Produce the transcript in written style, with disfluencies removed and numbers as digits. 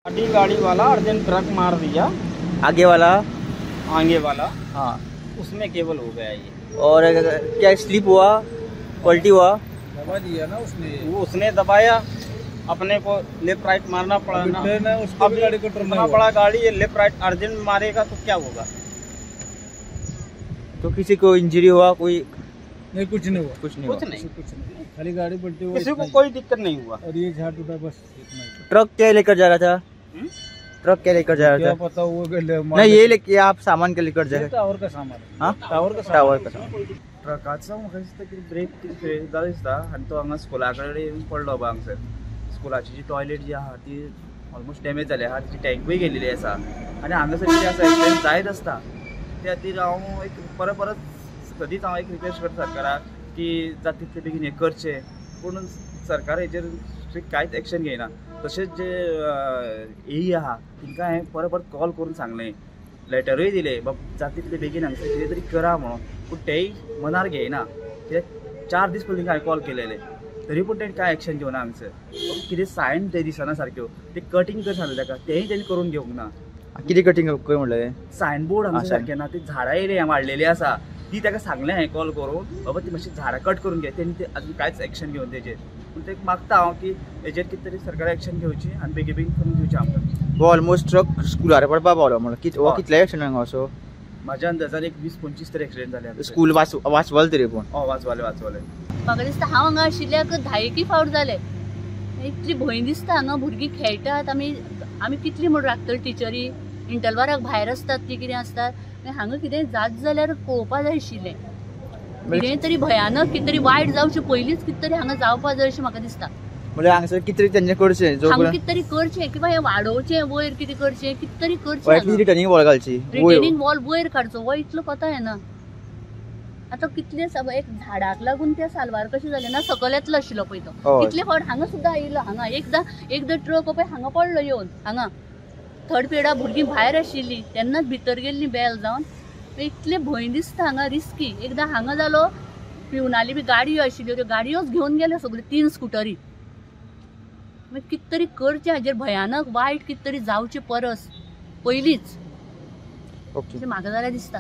गाड़ी वाला urgent truck मार दिया, आगे वाला हाँ उसमें केबल हो गया ये। और क्या स्लिप हुआ, पलटी हुआ? दबा दिया ना उसने दबाया, अपने को लेफ्ट राइट मारना पड़ा ना। उसको भी गाड़ी को टरना पड़ा, गाड़ी ये लेफ्ट राइट अर्जेंट मारेगा तो क्या होगा? तो किसी को इंजरी हुआ? कोई नहीं, कुछ नहीं, खाली गाड़ी पलटी हुई, किसी को कोई दिक्कत नहीं हुआ। और ये झाड़ टूटा बस इतना ही। ट्रक क्या लेकर जा रहा था? ट्रक क्या लेकर जा रहा था? पता वो नहीं, ये लेके आप सामान के लेकर जा रहे? टावर का सामान। हाँ, टावर का सामान। ट्रकाचा म्हाका ब्रेक फेल जाला दिसता आनी तो हांगा स्कुला कडेन येवन पडलो बाबा हांगसर। स्कुलाची जी टॉयलेट जी आहा ती ऑलमोस्ट डॅमेज जाली आहा, तिची टँकूय गेलेली आसा आनी हांगासर कितें आसा एक्सिडेंट जायत आसता। त्या खातीर हांव एक परत सदींच हांव एक रिक्वेस्ट करता सरकाराक की जाता तितले बेगीन हें करचें, पूण सरकार हेचेर स्ट्रिक्ट कांयच एक्शन घेयना। तशेंच जे एई आहा तिंकां हांवें परत कॉल करून सांगलें, लेटरूय दिलें बाबा जाता तितले बेगीन हांगसर कितें तरी करा म्हणून, पूण तेय मनार घेयना। ते 4 दीस पयलीं हांवें कॉल केलेले, तरी पूण तेणें कांय एक्शन घेवना हांगसर। कितें सायन ते दिसना सारक्यो, ते कटींग कर सांगलें ताका, तेंय तेणी करून घेवंक ना। किती कटिंग कर म्हणलें? सायन बोर्ड हांगसर सारकें ना, ती झाडां येयली वाडलेली आसा, ती ताका सांगलें हांवें कॉल करून बाबा ती मातशी झाडां कट करून घे, तेणी अजून कांयच एक्शन घेवन तेजेर। पूण ते मागता हांव की हेजेर कितें तरी सरकार एक्शन घेवची आनी बेगीन करून दिवचें आमकां। वो ऑलमोस्ट ट्रक स्कुलार पडपा पावलो म्हणून कितले एक्सिडेंट हांगा असो? म्हाज्या अंदाजान एक 20-25 तरी एक्सिडेंट जाले। स्कूल वाचवाल तरी पूण? वाचवाले। म्हाका दिसता हांव हांगा आशिल्ल्याक 10 फावट जाले। इतली भंय दिसता, हांगा भुरगीं खेळटात, आमी कितली म्हूण राखतली टिचरी, इंटरवलाक भायर आसतात ती कितें आसतात, हांगा कितें जात जाल्यार पळोवपा जाय आशिल्लें। कितें तरी भयानक, कितें तरी वायट जावचें पयलींच कितें तरी हांगा जावपा जाय अशें म्हाका दिसता। म्हणजे हांगसर कितें तरी तेंचें करचें, हांगा कितें तरी करचें किंवा हें वाडोवचें, वयर कितें करचें, कितें तरी करचें। रिटर्निंग वॉल घालची, रिटर्निंग वॉल वयर काडचो, वो इतलो कोता येना। आतां कितले एक झाडाक लागून ते साल्वार कशें जालें ना, सकयल येतलो आशिल्लो पळय तो, कितले फावट हांगा सुद्दां आयिल्लो। हांगा एकदां ट्रक पळय हांगा पडलो येवन, हांगा थर्ड पेडा भुरगीं भायर आशिल्लीं तेन्नाच भितर गेल्लीं बेल जावन। इतले भंय दिसता हांगा, रिस्की। एकदां हांगा जालो, पिवनाली बी गाडयो आशिल्ल्यो, त्यो गाडयोच घेवन गेल्यो सगळ्यो, 3 स्कुटरी। मागीर कितें तरी करचें, हाजेर भयानक वायट कितें तरी जावचें परस पयलींच, म्हाका जाल्यार दिसता।